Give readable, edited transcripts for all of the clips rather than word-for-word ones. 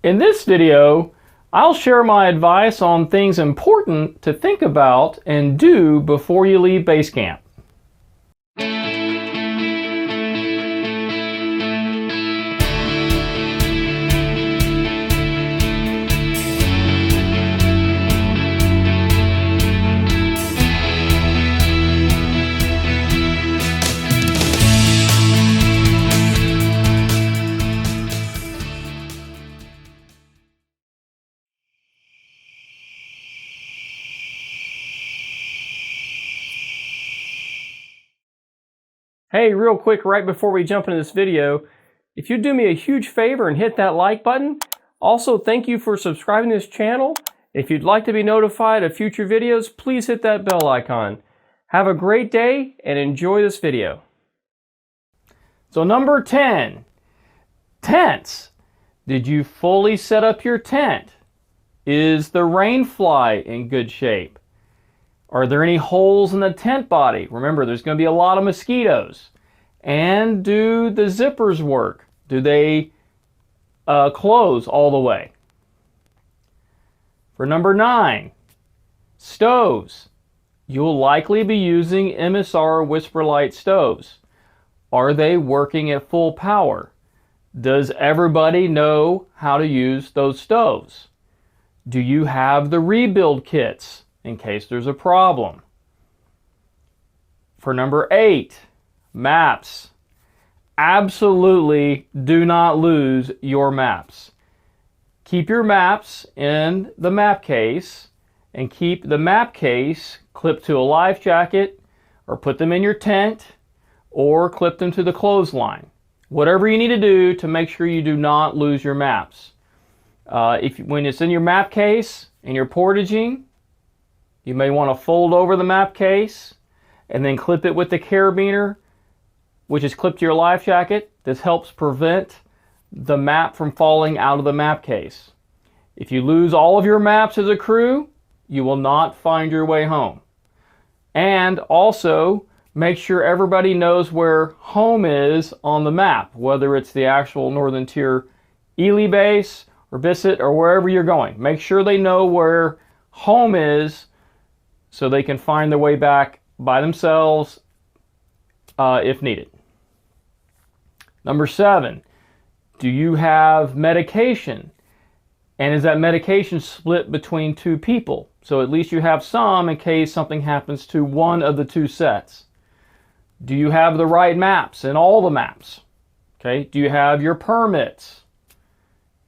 In this video, I'll share my advice on things important to think about and do before you leave Basecamp. Hey, real quick, right before we jump into this video, if you'd do me a huge favor and hit that like button. Also, thank you for subscribing to this channel. If you'd like to be notified of future videos, please hit that bell icon. Have a great day and enjoy this video. So number 10, tents. Did you fully set up your tent? Is the rain fly in good shape? Are there any holes in the tent body? Remember, there's going to be a lot of mosquitoes. And do the zippers work? Do they close all the way? For number 9, stoves. You'll likely be using MSR Whisperlight stoves. Are they working at full power? Does everybody know how to use those stoves? Do you have the rebuild kits in case there's a problem? For number 8, maps. Absolutely do not lose your maps. Keep your maps in the map case and keep the map case clipped to a life jacket or put them in your tent or clip them to the clothesline. Whatever you need to do to make sure you do not lose your maps. When it's in your map case and you're portaging, you may want to fold over the map case and then clip it with the carabiner, which is clipped to your life jacket. This helps prevent the map from falling out of the map case. If you lose all of your maps as a crew, you will not find your way home. And also, make sure everybody knows where home is on the map, whether it's the actual Northern Tier Ely base or Bissett or wherever you're going. Make sure they know where home is so they can find their way back by themselves if needed. Number 7, do you have medication? And is that medication split between 2 people? So at least you have some in case something happens to one of the 2 sets. Do you have the right maps and all the maps? Okay. Do you have your permits?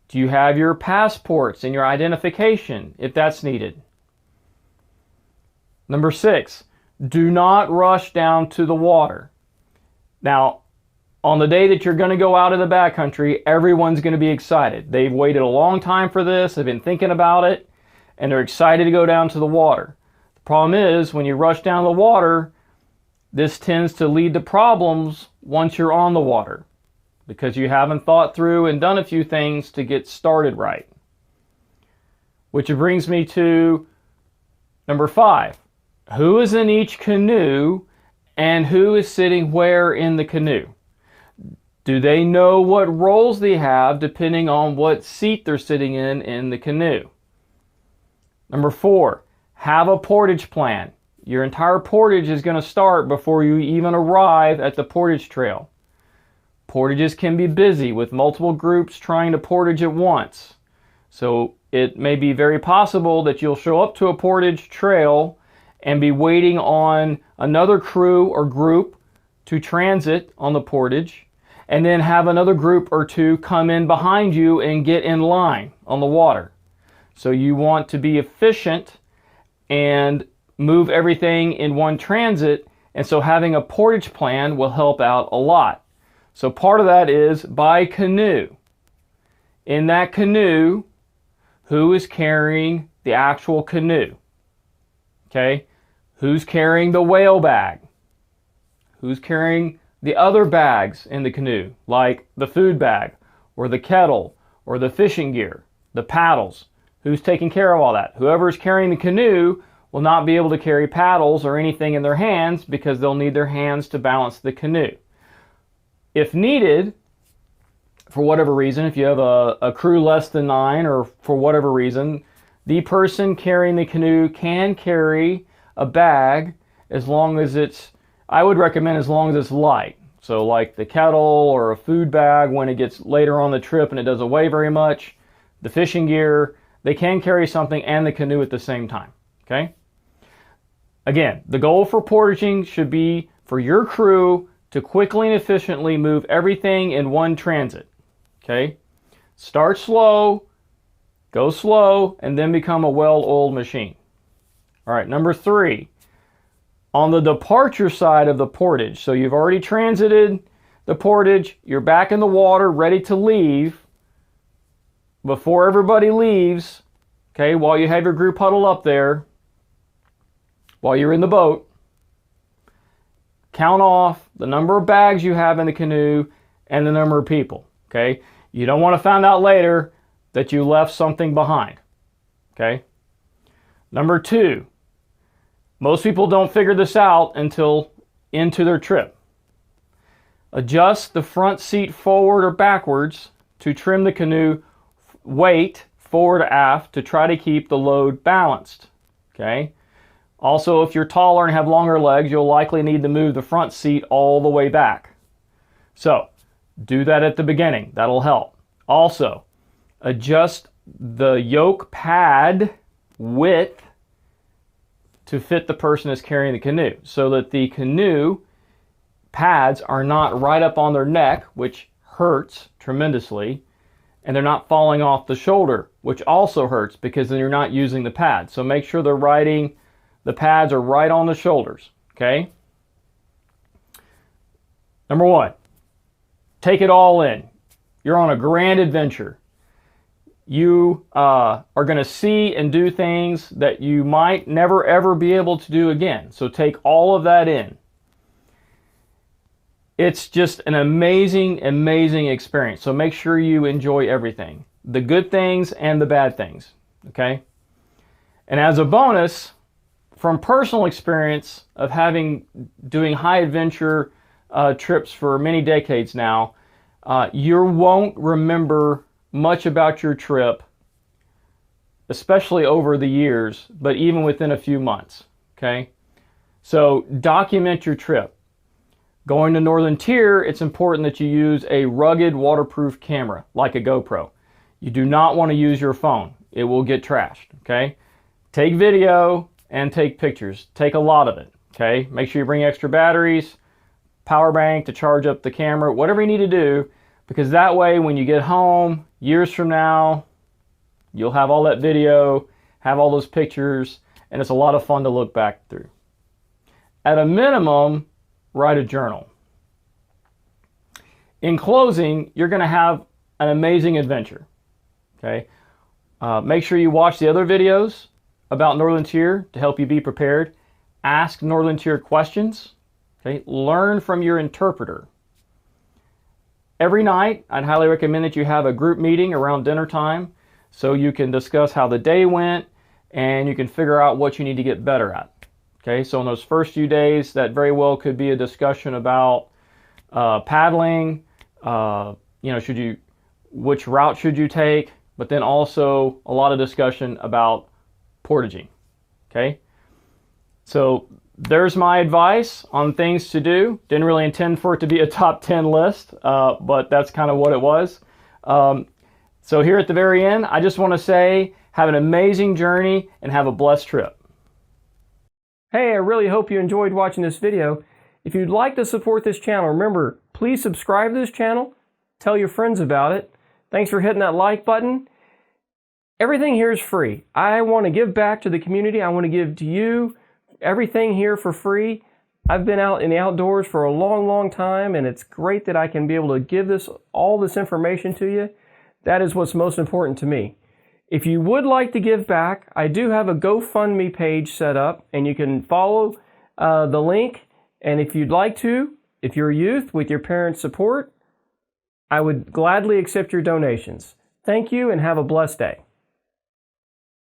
Do you have your passports and your identification if that's needed? Number 6, do not rush down to the water. Now, on the day that you're going to go out in the backcountry, everyone's going to be excited. They've waited a long time for this, they've been thinking about it, and they're excited to go down to the water. The problem is, when you rush down the water, this tends to lead to problems once you're on the water, because you haven't thought through and done a few things to get started right. Which brings me to number 5. Who is in each canoe and who is sitting where in the canoe? Do they know what roles they have depending on what seat they're sitting in the canoe? Number 4, have a portage plan. Your entire portage is going to start before you even arrive at the portage trail. Portages can be busy with multiple groups trying to portage at once. So it may be very possible that you'll show up to a portage trail and be waiting on another crew or group to transit on the portage, and then have another group or 2 come in behind you and get in line on the water. So you want to be efficient and move everything in one transit, and so having a portage plan will help out a lot. So part of that is by canoe. In that canoe, who is carrying the actual canoe? Okay, who's carrying the whale bag? Who's carrying the other bags in the canoe, like the food bag, or the kettle, or the fishing gear, the paddles? Who's taking care of all that? Whoever's carrying the canoe will not be able to carry paddles or anything in their hands because they'll need their hands to balance the canoe. If needed, for whatever reason, if you have a crew less than 9 or for whatever reason, the person carrying the canoe can carry a bag as long as it's, I would recommend as long as it's light. So like the kettle or a food bag when it gets later on the trip and it doesn't weigh very much, the fishing gear, they can carry something and the canoe at the same time, okay? Again, the goal for portaging should be for your crew to quickly and efficiently move everything in one transit, okay? Start slow, go slow, and then become a well-oiled machine. All right, number 3, on the departure side of the portage, so you've already transited the portage, you're back in the water, ready to leave. Before everybody leaves, okay, while you have your group huddled up there, while you're in the boat, count off the number of bags you have in the canoe and the number of people, okay? You don't want to find out later that you left something behind, okay? Number 2, most people don't figure this out until into their trip. Adjust the front seat forward or backwards to trim the canoe weight forward or aft to try to keep the load balanced, okay? Also, if you're taller and have longer legs, you'll likely need to move the front seat all the way back. So, do that at the beginning. That'll help. Also, adjust the yoke pad width to fit the person that's carrying the canoe so that the canoe pads are not right up on their neck, which hurts tremendously, and they're not falling off the shoulder, which also hurts because then you're not using the pad. So make sure the pads are right on the shoulders, okay? Number 1, take it all in. You're on a grand adventure. You are going to see and do things that you might never ever be able to do again. So take all of that in. It's just an amazing, amazing experience. So make sure you enjoy everything. The good things and the bad things, okay? And as a bonus, from personal experience of doing high adventure trips for many decades now, you won't remember much about your trip, especially over the years, but even within a few months, okay? So document your trip. Going to Northern Tier, it's important that you use a rugged waterproof camera, like a GoPro. You do not want to use your phone. It will get trashed, okay? Take video and take pictures. Take a lot of it, okay? Make sure you bring extra batteries, power bank to charge up the camera, whatever you need to do, because that way when you get home, years from now, you'll have all that video, have all those pictures, and it's a lot of fun to look back through. At a minimum, write a journal. In closing, you're going to have an amazing adventure, okay? Make sure you watch the other videos about Northern Tier to help you be prepared. Ask Northern Tier questions, okay? Learn from your interpreter. Every night, I'd highly recommend that you have a group meeting around dinner time so you can discuss how the day went and you can figure out what you need to get better at. Okay, so in those first few days, that very well could be a discussion about paddling, which route should you take, but then also a lot of discussion about portaging, okay? So there's my advice on things to do. Didn't really intend for it to be a top 10 list, but that's kind of what it was. So here at the very end, I just want to say, have an amazing journey and have a blessed trip. Hey, I really hope you enjoyed watching this video. If you'd like to support this channel, remember, please subscribe to this channel, tell your friends about it. Thanks for hitting that like button. Everything here is free. I want to give back to the community. I want to give to you everything here for free. I've been out in the outdoors for a long, long time, and it's great that I can be able to give all this information to you. That is what's most important to me. If you would like to give back, I do have a GoFundMe page set up, and you can follow the link. And if you'd like to, if you're a youth with your parents' support, I would gladly accept your donations. Thank you and have a blessed day.